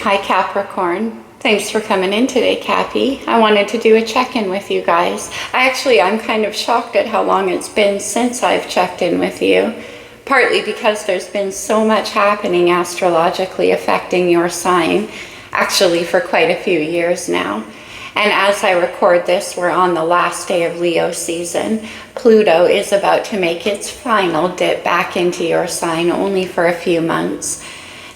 Hi Capricorn. Thanks for coming in today, Cappy. I wanted to do a check-in with you guys. I'm kind of shocked at how long it's been since I've checked in with you. Partly because there's been so much happening astrologically affecting your sign, actually for quite a few years now. And as I record this, we're on the last day of Leo season. Pluto is about to make its final dip back into your sign, only for a few months.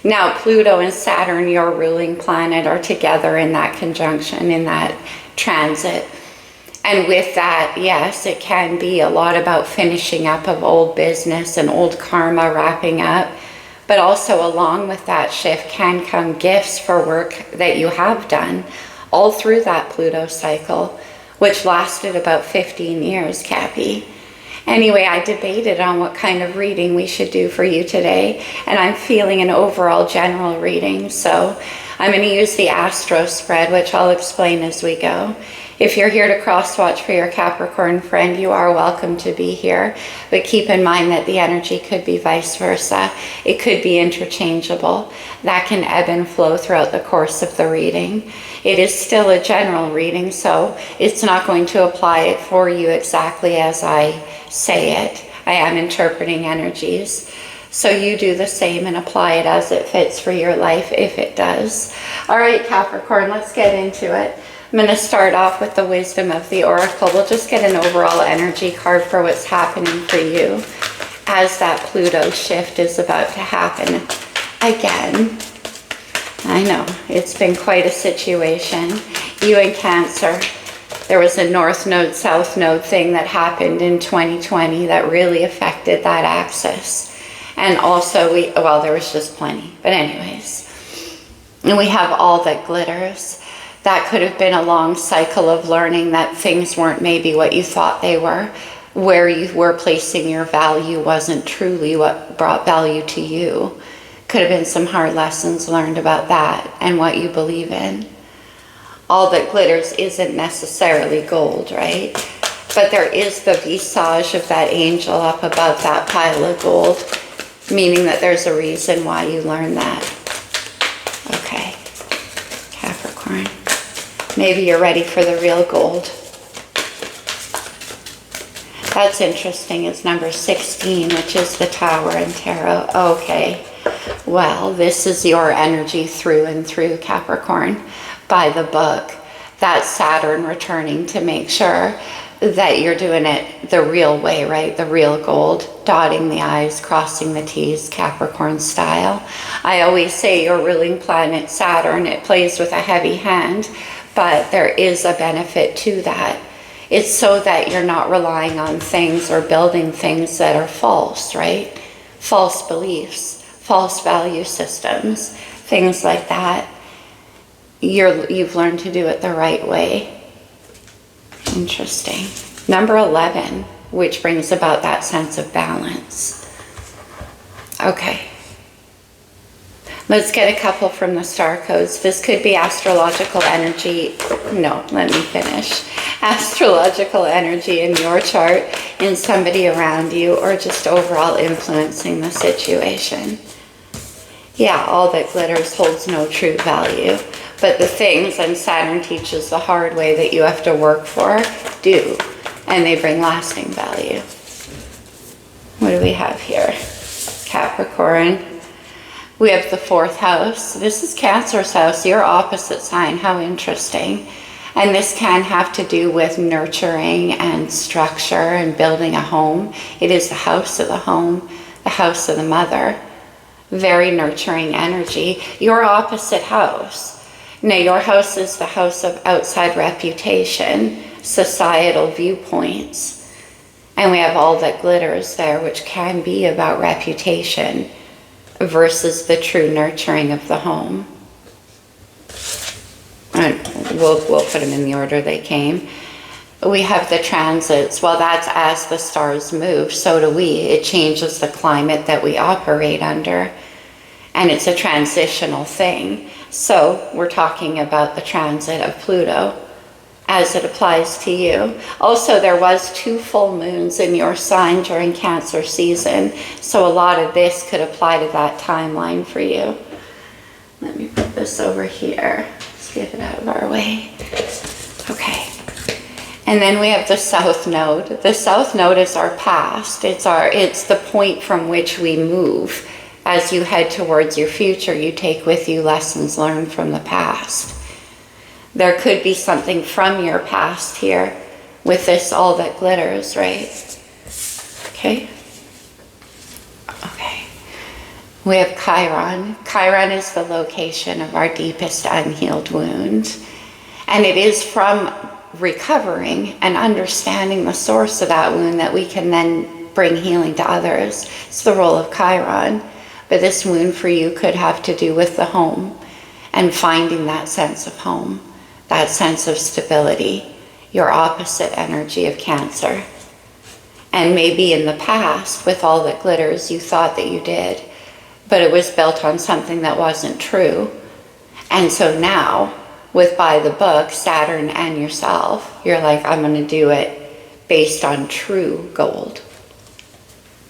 Now, Pluto and Saturn, your ruling planet, are together in that conjunction, in that transit. And with that, yes, it can be a lot about finishing up of old business and old karma wrapping up. But also along with that shift can come gifts for work that you have done all through that Pluto cycle, which lasted about 15 years, Cappy. Anyway, I debated on what kind of reading we should do for you today, and I'm feeling an overall general reading, so I'm going to use the Astro spread, which I'll explain as we go. If you're here to cross-watch for your Capricorn friend, you are welcome to be here, but keep in mind that the energy could be vice versa. It could be interchangeable. That can ebb and flow throughout the course of the reading. It is still a general reading, so it's not going to apply it for you exactly as I say it. I am interpreting energies. So you do the same and apply it as it fits for your life, if it does. All right, Capricorn, let's get into it. I'm going to start off with the wisdom of the oracle. We'll just get an overall energy card for what's happening for you as that Pluto shift is about to happen again. I know, it's been quite a situation. You in Cancer, there was a North Node, South Node thing that happened in 2020 that really affected that axis. And also, there was just plenty. But anyways, and we have all that glitters. That could have been a long cycle of learning that things weren't maybe what you thought they were. Where you were placing your value wasn't truly what brought value to you. Could have been some hard lessons learned about that and what you believe in. All that glitters isn't necessarily gold, right? But there is the visage of that angel up above that pile of gold, meaning that there's a reason why you learned that. Okay, Capricorn. Maybe you're ready for the real gold. That's interesting. It's number 16, which is the Tower in Tarot. Okay. Well, this is your energy through and through, Capricorn, by the book. That's Saturn returning to make sure that you're doing it the real way, right? The real gold, dotting the I's, crossing the T's, Capricorn style. I always say your ruling planet, Saturn, it plays with a heavy hand, but there is a benefit to that. It's so that you're not relying on things or building things that are false, right? False beliefs, false value systems, things like that. You've learned to do it the right way. Interesting. Number 11, which brings about that sense of balance. Okay. Let's get a couple from the star codes. This could be astrological energy. No, let me finish. Astrological energy in your chart, in somebody around you, or just overall influencing the situation. Yeah, all that glitters holds no true value. But the things, and Saturn teaches the hard way that you have to work for, do. And they bring lasting value. What do we have here? Capricorn. We have the 4th house. This is Cancer's house, your opposite sign. How interesting. And this can have to do with nurturing and structure and building a home. It is the house of the home, the house of the mother. Very nurturing energy. Your opposite house. Now, your house is the house of outside reputation, societal viewpoints. And we have all that glitters there, which can be about reputation versus the true nurturing of the home. And we'll put them in the order they came. We have the transits. Well, that's as the stars move, so do we. It changes the climate that we operate under. And it's a transitional thing. So we're talking about the transit of Pluto as it applies to you. Also, there was 2 full moons in your sign during Cancer season. So a lot of this could apply to that timeline for you. Let me put this this over here. Let's get it out of our way. Okay. And then we have the South Node. The South Node is our past. It's the point from which we move. As you head towards your future, you take with you lessons learned from the past. There could be something from your past here with this all that glitters, right? Okay. Okay. We have Chiron. Chiron is the location of our deepest unhealed wound. And it is from recovering and understanding the source of that wound that we can then bring healing to others. It's the role of Chiron. But this wound for you could have to do with the home and finding that sense of home, that sense of stability, your opposite energy of Cancer. And maybe in the past, with all that glitters, you thought that you did, but it was built on something that wasn't true. And so now, with by the book, Saturn and yourself, you're like, I'm going to do it based on true gold.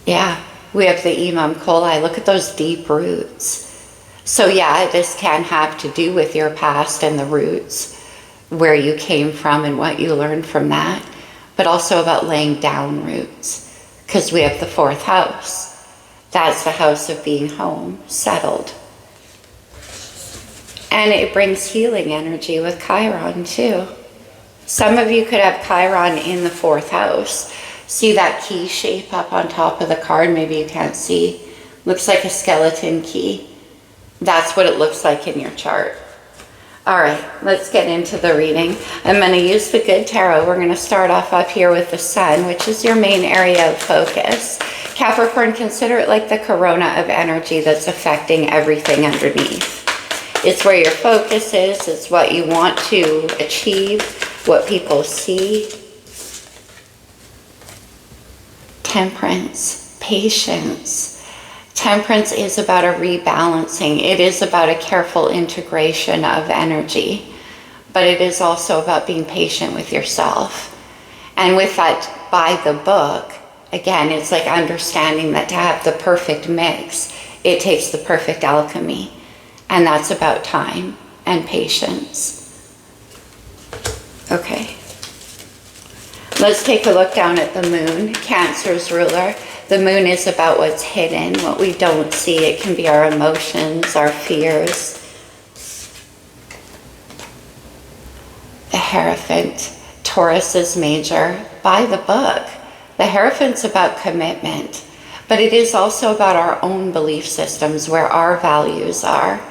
Yeah. We have the Imam Kolai. Look at those deep roots. So yeah, this can have to do with your past and the roots, where you came from and what you learned from that, but also about laying down roots, because we have the 4th house. That's the house of being home, settled. And it brings healing energy with Chiron too. Some of you could have Chiron in the 4th house. See that key shape up on top of the card? Maybe you can't see. Looks like a skeleton key. That's what it looks like in your chart. All right, let's get into the reading. I'm going to use the Good Tarot. We're going to start off up here with the Sun, which is your main area of focus. Capricorn, consider it like the corona of energy that's affecting everything underneath. It's where your focus is. It's what you want to achieve, what people see. Temperance, patience. Temperance is about a rebalancing. It is about a careful integration of energy, but it is also about being patient with yourself. And with that, by the book, again, it's like understanding that to have the perfect mix, it takes the perfect alchemy. And that's about time and patience. Okay. Let's take a look down at the moon, Cancer's ruler. The moon is about what's hidden, what we don't see. It can be our emotions, our fears. The Hierophant, Taurus is major. By the book, the Hierophant's about commitment, but it is also about our own belief systems, where our values are.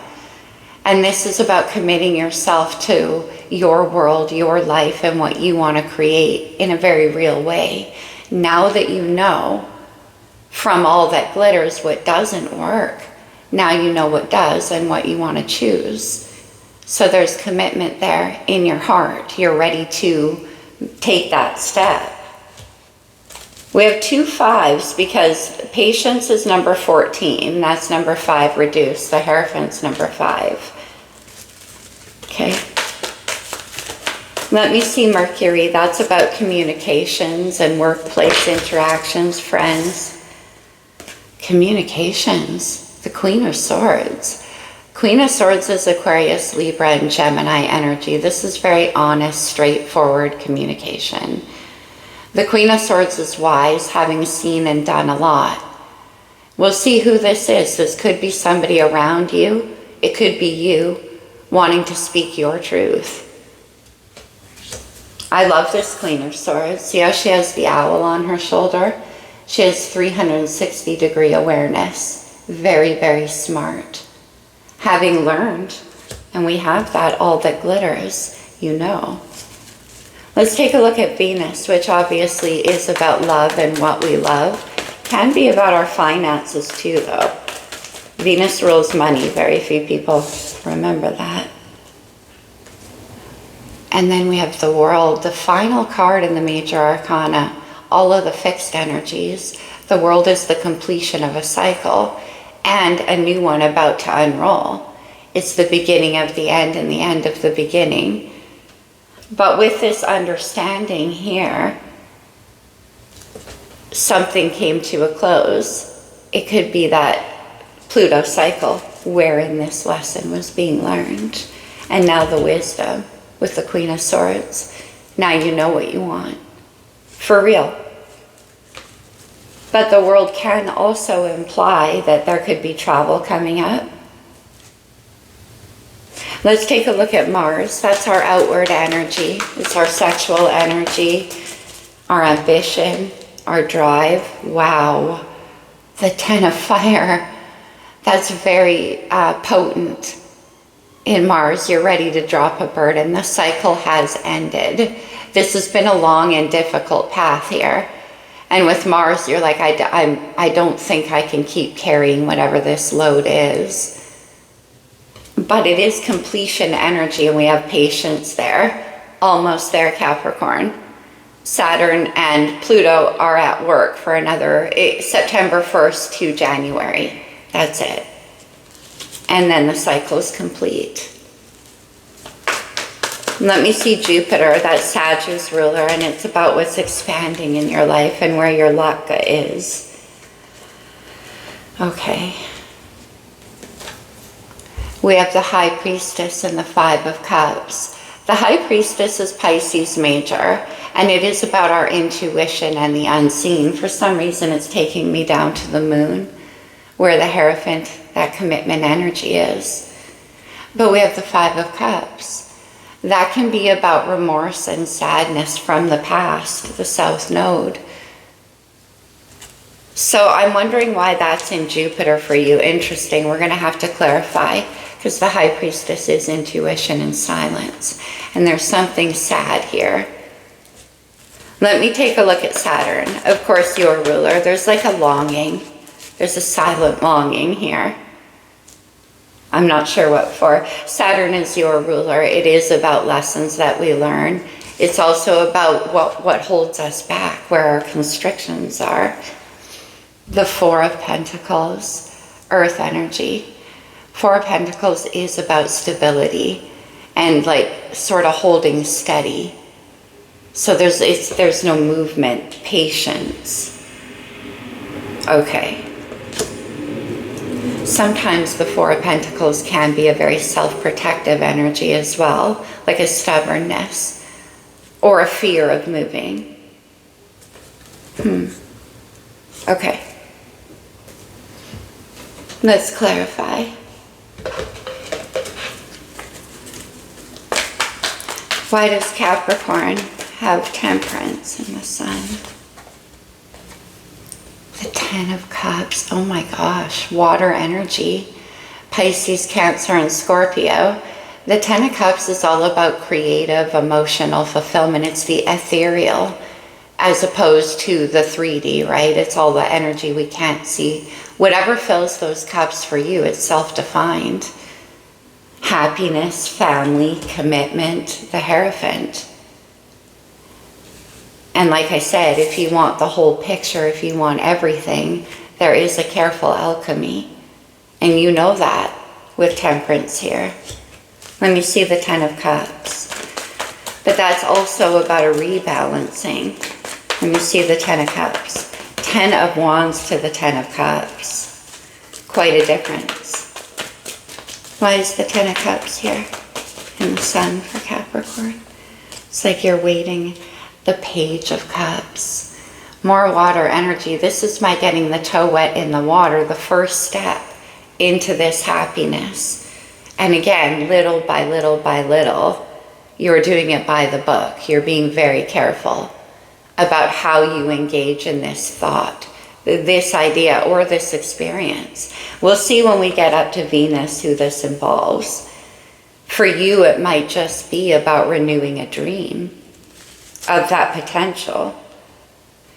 And this is about committing yourself to your world, your life, and what you want to create in a very real way. Now that you know from all that glitters what doesn't work, now you know what does and what you want to choose. So there's commitment there in your heart. You're ready to take that step. We have 2 5s because patience is number 14. That's number 5 reduced. The Hierophant's number 5. Okay. Let me see Mercury. That's about communications and workplace interactions, friends. Communications. The Queen of Swords. Queen of Swords is Aquarius, Libra, and Gemini energy. This is very honest, straightforward communication. The Queen of Swords is wise, having seen and done a lot. We'll see who this is. This could be somebody around you. It could be you wanting to speak your truth. I love this Queen of Swords. See how she has the owl on her shoulder? She has 360-degree awareness. Very, very smart. Having learned, and we have that all that glitters, you know. Let's take a look at Venus, which obviously is about love and what we love. Can be about our finances too, though. Venus rules money. Very few people remember that. And then we have the World, the final card in the major arcana. All of the fixed energies. The World is the completion of a cycle and a new one about to unroll. It's the beginning of the end and the end of the beginning. But with this understanding here, something came to a close. It could be that Pluto cycle wherein this lesson was being learned. And now the wisdom with the Queen of Swords. Now you know what you want. For real. But the world can also imply that there could be travel coming up. Let's take a look at Mars. That's our outward energy. It's our sexual energy, our ambition, our drive. Wow. The 10 of Fire. That's very potent. In Mars, you're ready to drop a burden. The cycle has ended. This has been a long and difficult path here. And with Mars, you're like, I don't think I can keep carrying whatever this load is. But it is completion energy, and we have patience there. Almost there, Capricorn. Saturn and Pluto are at work for another September 1st to January. That's it. And then the cycle is complete. Let me see Jupiter, that's Sag's ruler, and it's about what's expanding in your life and where your luck is. Okay. We have the High Priestess and the 5 of Cups. The High Priestess is Pisces major, and it is about our intuition and the unseen. For some reason, it's taking me down to the moon, where the Hierophant, that commitment energy is. But we have the 5 of Cups. That can be about remorse and sadness from the past, the South Node. So I'm wondering why that's in Jupiter for you. Interesting. We're going to have to clarify, because the High Priestess is intuition and silence. And there's something sad here. Let me take a look at Saturn. Of course, your ruler. There's like a longing. There's a silent longing here. I'm not sure what for. Saturn is your ruler. It is about lessons that we learn. It's also about what holds us back, where our constrictions are. The 4 of Pentacles, Earth energy. 4 of Pentacles is about stability and like sort of holding steady. So there's no movement, patience. Okay. Sometimes the 4 of Pentacles can be a very self-protective energy as well, like a stubbornness or a fear of moving. Okay. Let's clarify. Why does Capricorn have Temperance in the Sun? The 10 of Cups, oh my gosh, water energy. Pisces, Cancer, and Scorpio. The 10 of Cups is all about creative, emotional fulfillment. It's the ethereal as opposed to the 3D, right? It's all the energy we can't see. Whatever fills those cups for you, it's self-defined. Happiness, family, commitment, the Hierophant. And like I said, if you want the whole picture, if you want everything, there is a careful alchemy. And you know that with Temperance here. Let me see the 10 of Cups. But that's also about a rebalancing. Let me see the 10 of Cups. 10 of Wands to the 10 of Cups. Quite a difference. Why is the 10 of Cups here in the Sun for Capricorn? It's like you're waiting. The Page of Cups. More water energy. This is my getting the toe wet in the water, the first step into this happiness. And again, little by little by little, you're doing it by the book. You're being very careful about how you engage in this thought, this idea, or this experience. We'll see when we get up to Venus who this involves. For you, it might just be about renewing a dream of that potential.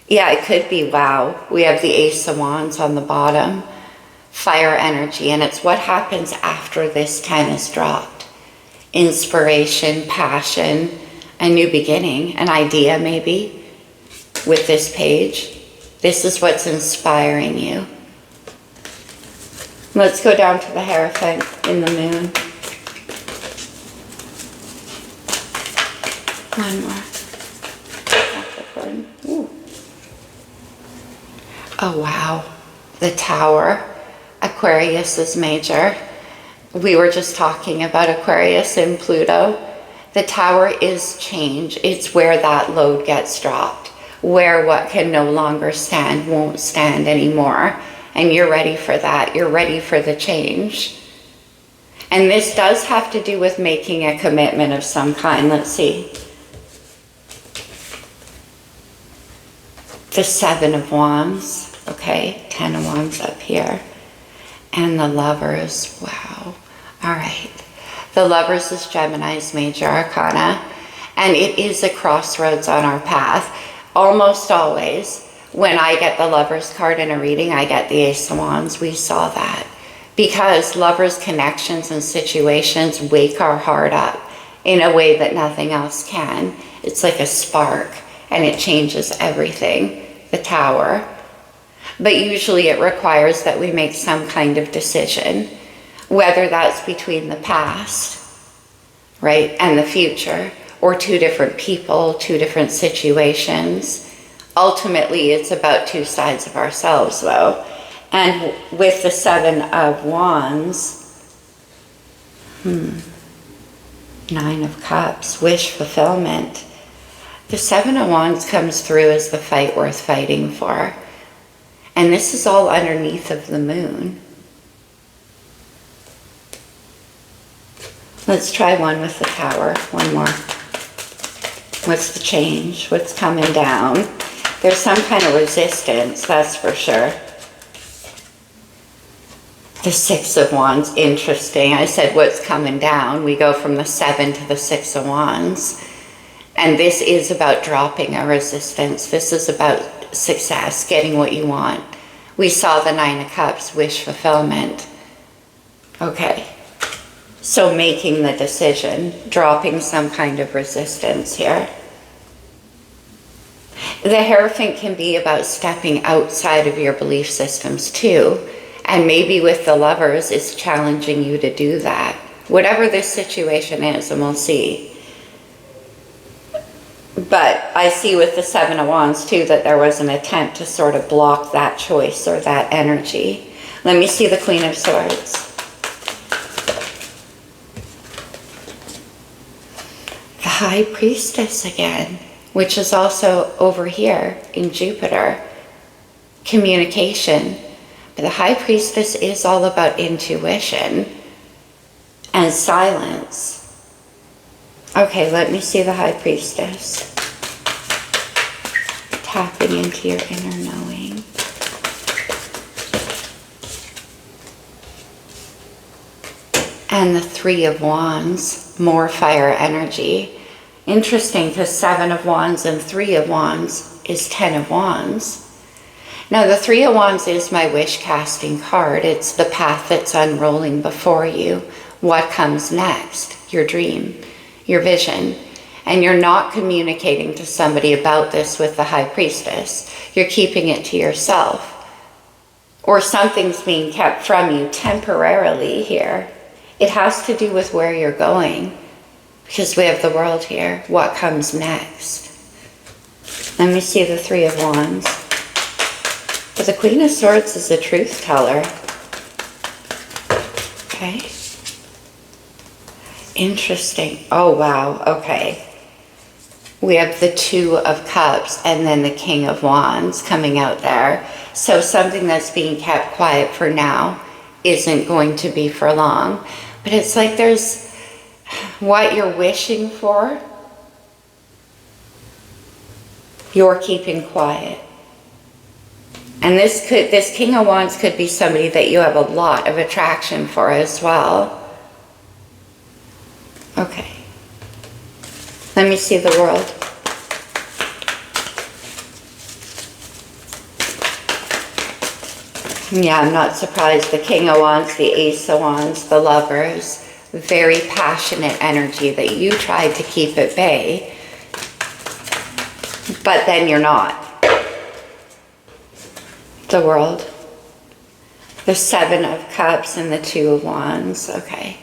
Yeah, it could be, wow, we have the Ace of Wands on the bottom, fire energy, and it's what happens after this 10 is dropped. Inspiration, passion, a new beginning, an idea maybe with this page. This is what's inspiring you. Let's go down to the Hierophant in the moon. One more. Ooh. Oh wow, the Tower. Aquarius is major. We were just talking about Aquarius and Pluto. The Tower is change. It's where that load gets dropped, where what can no longer stand won't stand anymore. And you're ready for that. You're ready for the change. And this does have to do with making a commitment of some kind. Let's see. The Seven of Wands. Okay, 10 of Wands up here. And the Lovers. Wow. All right. The Lovers is Gemini's major arcana. And it is a crossroads on our path. Almost always, when I get the Lovers card in a reading, I get the Ace of Wands. We saw that. Because Lovers connections and situations wake our heart up in a way that nothing else can. It's like a spark, and it changes everything. The Tower. But usually it requires that we make some kind of decision, whether that's between the past, right, and the future, or two different people, two different situations. Ultimately, it's about two sides of ourselves, though. And with the Seven of Wands, 9 of Cups, wish fulfillment. The Seven of Wands comes through as the fight worth fighting for. And this is all underneath of the moon. Let's try one with the Tower. One more. What's the change? What's coming down? There's some kind of resistance, that's for sure. The Six of Wands, interesting. I said what's coming down. We go from the 7 to the 6 of Wands. And this is about dropping a resistance. This is about success, getting what you want. We saw the 9 of Cups, wish fulfillment. Okay. So making the decision, dropping some kind of resistance here. The Hierophant can be about stepping outside of your belief systems too. And maybe with the Lovers, it's challenging you to do that. Whatever this situation is, and we'll see. But I see with the Seven of Wands too that there was an attempt to sort of block that choice or that energy. Let me see the Queen of Swords. The High Priestess again, which is also over here in Jupiter. Communication. But the High Priestess is all about intuition and silence. Okay, let me see the High Priestess. Tapping into your inner knowing. And the Three of Wands, more fire energy. Interesting, because 7 of Wands and 3 of Wands is 10 of Wands. Now, the Three of Wands is my wish casting card. It's the path that's unrolling before you. What comes next? Your dream, your vision. And you're not communicating to somebody about this with the High Priestess. You're keeping it to yourself. Or something's being kept from you temporarily here. It has to do with where you're going. Because we have the World here. What comes next? Let me see the Three of Wands. But the Queen of Swords is a truth teller. Okay. Interesting. Oh, wow. Okay. We have the Two of Cups and then the King of Wands coming out there. So something that's being kept quiet for now isn't going to be for long. But it's like there's what you're wishing for, you're keeping quiet. And this King of Wands could be somebody that you have a lot of attraction for as well. Okay. Let me see the World. Yeah, I'm not surprised. The King of Wands, the Ace of Wands, the Lovers, very passionate energy that you tried to keep at bay, but then you're not. The World. The Seven of Cups and the Two of Wands. Okay.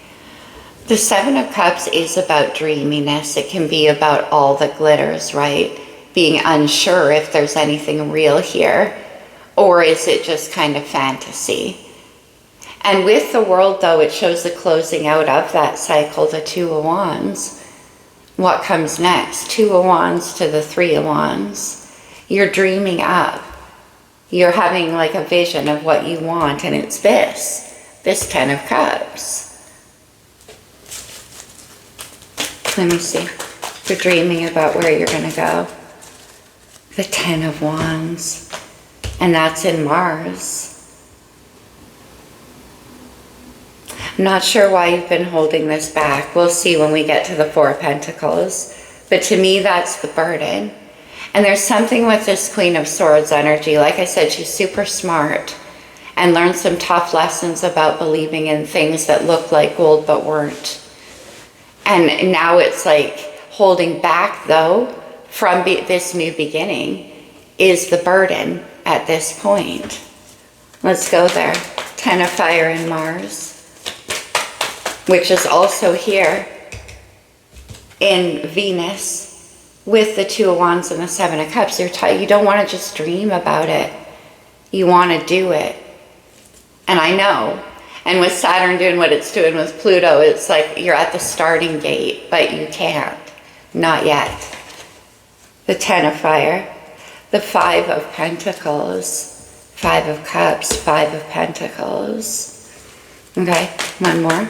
The Seven of Cups is about dreaminess. It can be about all that glitters, right? Being unsure if there's anything real here, or is it just kind of fantasy? And with the World, though, it shows the closing out of that cycle, the Two of Wands. What comes next? Two of Wands to the Three of Wands. You're dreaming up. You're having like a vision of what you want, and it's this Ten of Cups. Let me see. You're dreaming about where you're going to go. The Ten of Wands. And that's in Mars. I'm not sure why you've been holding this back. We'll see when we get to the Four of Pentacles. But to me, that's the burden. And there's something with this Queen of Swords energy. Like I said, she's super smart and learned some tough lessons about believing in things that looked like gold but weren't. And now it's like holding back, though, from this new beginning is the burden at this point. Let's go there. Ten of Fire in Mars, which is also here in Venus with the Two of Wands and the Seven of Cups. You don't want to just dream about it. You want to do it. And I know. And with Saturn doing what it's doing with Pluto, it's like you're at the starting gate, but you can't. Not yet. The Ten of Fire. The Five of Pentacles. Five of Cups. Five of Pentacles. Okay, one more.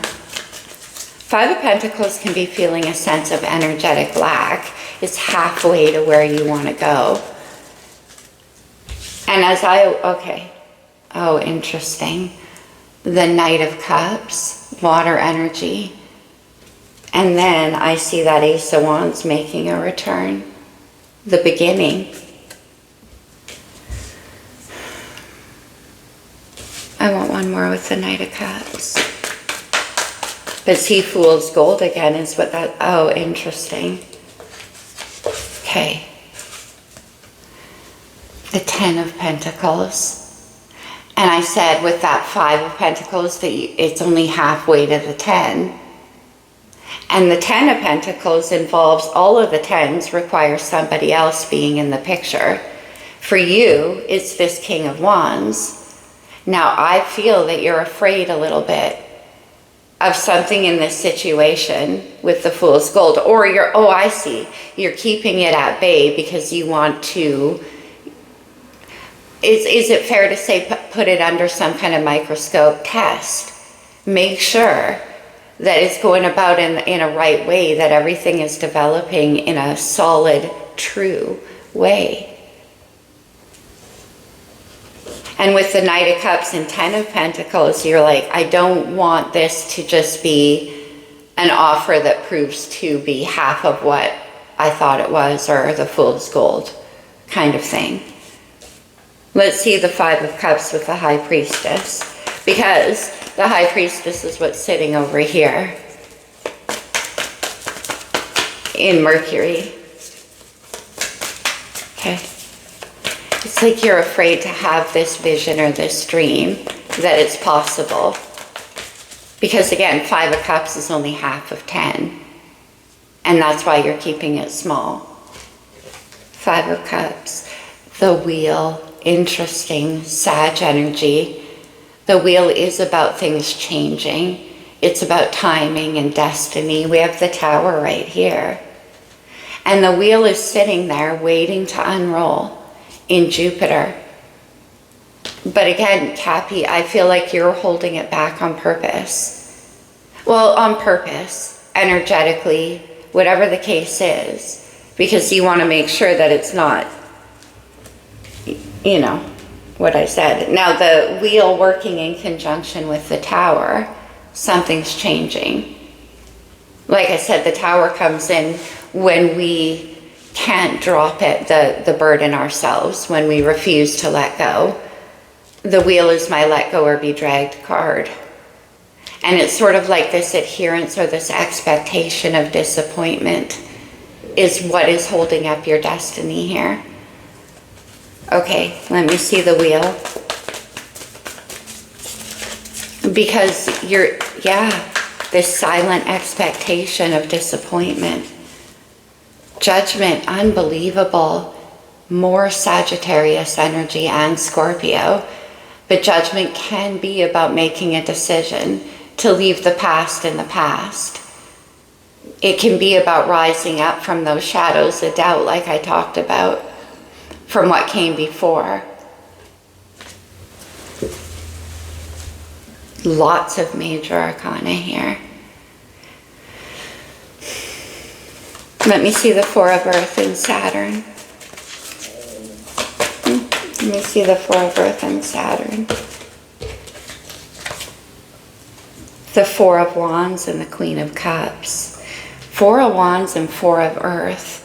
Five of Pentacles can be feeling a sense of energetic lack. It's halfway to where you want to go. And oh, interesting. The Knight of Cups, water energy. And then I see that Ace of Wands making a return. The beginning. I want one more with the Knight of Cups. But see, Fool's Gold again is what that, oh, interesting. Okay. The Ten of Pentacles. And I said with that Five of Pentacles that it's only halfway to the 10. And the Ten of Pentacles involves all of the tens require somebody else being in the picture. For you, it's this King of Wands. Now, I feel that you're afraid a little bit of something in this situation with the Fool's Gold. Or I see, you're keeping it at bay because you want to, is it fair to say put it under some kind of microscope test? Make sure that it's going about in a right way, that everything is developing in a solid, true way. And with the Knight of Cups and Ten of Pentacles, you're like, I don't want this to just be an offer that proves to be half of what I thought it was, or the Fool's Gold kind of thing. Let's see the Five of Cups with the High Priestess, because the High Priestess is what's sitting over here in Mercury. Okay. It's like you're afraid to have this vision or this dream that it's possible. Because again, Five of Cups is only half of 10. And that's why you're keeping it small. Five of Cups. The Wheel. Interesting. Sag energy. The Wheel is about things changing. It's about timing and destiny. We have the Tower right here. And the Wheel is sitting there waiting to unroll in Jupiter. But again, Cappy, I feel like you're holding it back on purpose. Well, on purpose, energetically, whatever the case is, because you want to make sure that it's not, you know, what I said. Now, the Wheel working in conjunction with the Tower, something's changing. Like I said, the Tower comes in when we can't drop it, the burden ourselves, when we refuse to let go. The Wheel is my let go or be dragged card. And it's sort of like this adherence or this expectation of disappointment is what is holding up your destiny here. Okay, let me see the Wheel. Because this silent expectation of disappointment. Judgment, unbelievable. More Sagittarius energy and Scorpio. But judgment can be about making a decision to leave the past in the past. It can be about rising up from those shadows of doubt, like I talked about, from what came before. Lots of major arcana here. Let me see the Four of Earth and Saturn. Let me see the Four of Earth and Saturn. The Four of Wands and the Queen of Cups. Four of Wands and Four of Earth.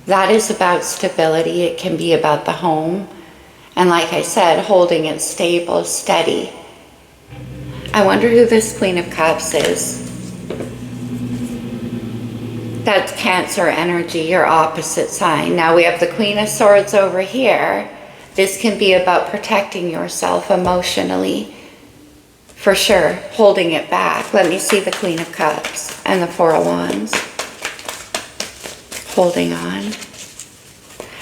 That is about stability. It can be about the home. And like I said, holding it stable, steady. I wonder who this Queen of Cups is. That's Cancer energy, your opposite sign. Now we have the Queen of Swords over here. This can be about protecting yourself emotionally. For sure, holding it back. Let me see the Queen of Cups and the Four of Wands. Holding on.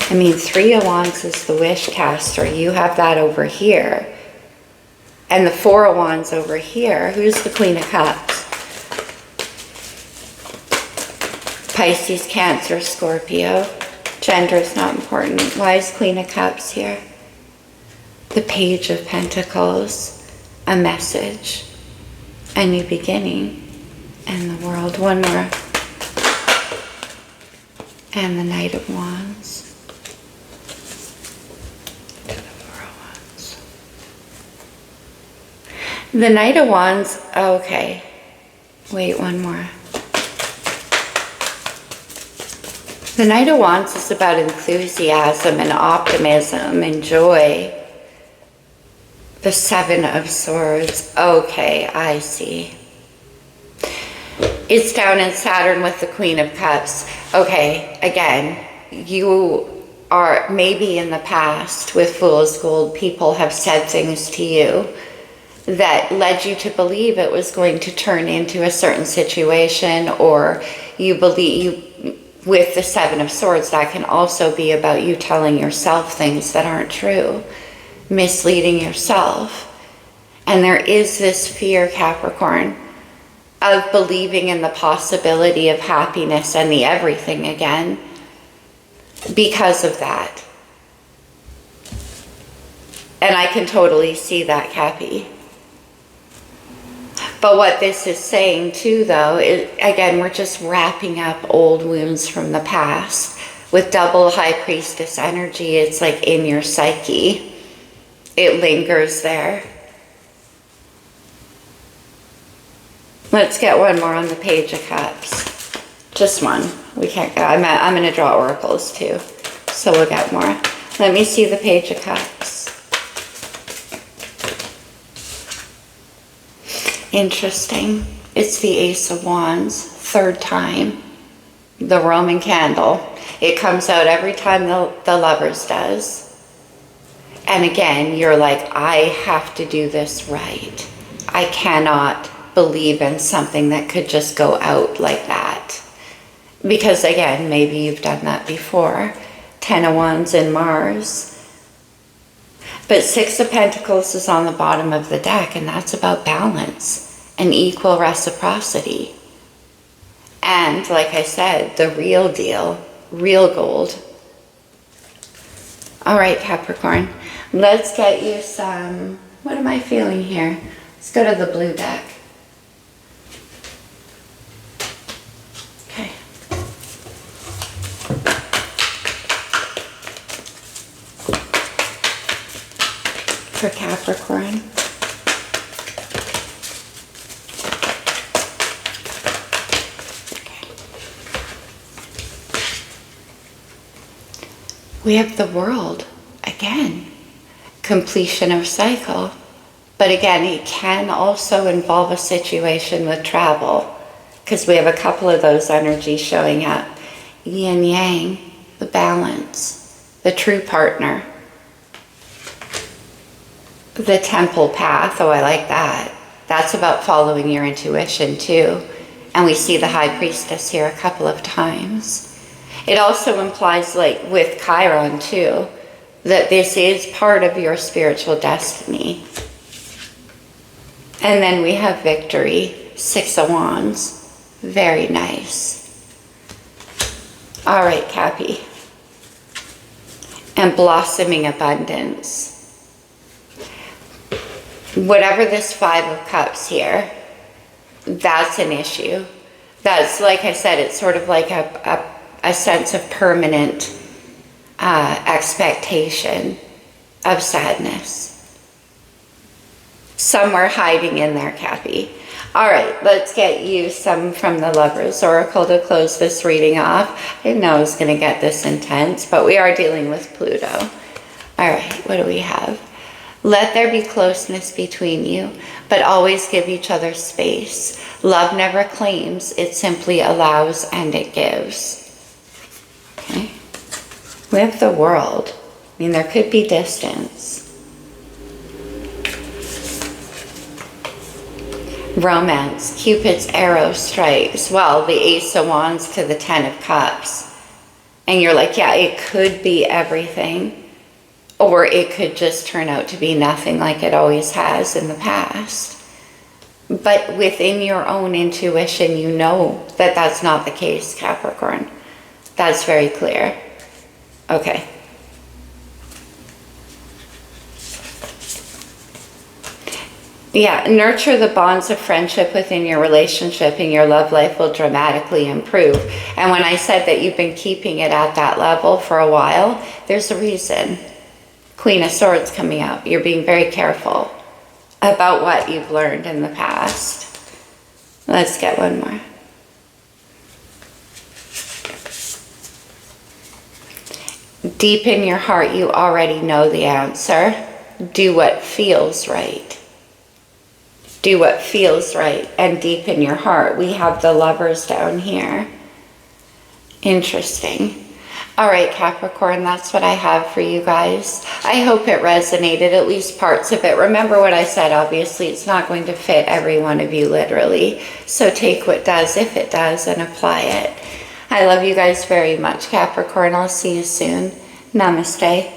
I mean, Three of Wands is the wish caster. You have that over here. And the Four of Wands over here. Who's the Queen of Cups? Pisces, Cancer, Scorpio. Gender is not important. Why is Queen of Cups here? The Page of Pentacles. A message. A new beginning. And the World. One more. And the Knight of Wands. To the Four of Wands. The Knight of Wands. Okay. Wait, one more. The Knight of Wands is about enthusiasm and optimism and joy. The Seven of Swords. Okay, I see. It's down in Saturn with the Queen of Cups. Okay, again, you are maybe in the past with Fool's Gold, people have said things to you that led you to believe it was going to turn into a certain situation, or you believe with the Seven of Swords, that can also be about you telling yourself things that aren't true, misleading yourself. And there is this fear, Capricorn, of believing in the possibility of happiness and the everything again because of that. And I can totally see that, Cappy. But what this is saying too, though, is, again, we're just wrapping up old wounds from the past. With double High Priestess energy, it's like in your psyche. It lingers there. Let's get one more on the Page of Cups. Just one. We can't go. I'm going to draw oracles too. So we'll get more. Let me see the Page of Cups. Interesting. It's the Ace of Wands, third time. The Roman candle. It comes out every time the Lovers does. And again, you're like, I have to do this right. I cannot believe in something that could just go out like that. Because again, maybe you've done that before. 10 of Wands and Mars. But Six of Pentacles is on the bottom of the deck, and that's about balance and equal reciprocity. And like I said, the real deal, real gold. All right, Capricorn, let's get you some, what am I feeling here? Let's go to the blue deck. Okay. For Capricorn. We have the World, again, completion of cycle. But again, it can also involve a situation with travel, because we have a couple of those energies showing up. Yin Yang, the balance, the true partner. The Temple path, oh, I like that. That's about following your intuition too. And we see the High Priestess here a couple of times. It also implies, like with Chiron too, that this is part of your spiritual destiny. And then we have victory, 6 of Wands. Very nice. All right, Cappy. And blossoming abundance. Whatever this 5 of Cups here, that's an issue. That's, like I said, it's sort of like a sense of permanent expectation of sadness. Somewhere hiding in there, Cappy. All right, let's get you some from the Lovers Oracle to close this reading off. I didn't know it was going to get this intense, but we are dealing with Pluto. All right, what do we have? Let there be closeness between you, but always give each other space. Love never claims, it simply allows and it gives. Okay. We have the World. I mean, there could be distance. Romance, Cupid's arrow strikes. Well, the Ace of Wands to the 10 of Cups. And you're like, yeah, it could be everything. Or it could just turn out to be nothing like it always has in the past. But within your own intuition, you know that that's not the case, Capricorn. That's very clear. Okay. Yeah, nurture the bonds of friendship within your relationship and your love life will dramatically improve. And when I said that you've been keeping it at that level for a while, there's a reason. Queen of Swords coming out. You're being very careful about what you've learned in the past. Let's get one more. Deep in your heart, you already know the answer. Do what feels right. Do what feels right. And deep in your heart, we have the Lovers down here. Interesting. All right, Capricorn, that's what I have for you guys. I hope it resonated, at least parts of it. Remember what I said, obviously, it's not going to fit every one of you literally. So take what does, if it does, and apply it. I love you guys very much, Capricorn. I'll see you soon. Namaste.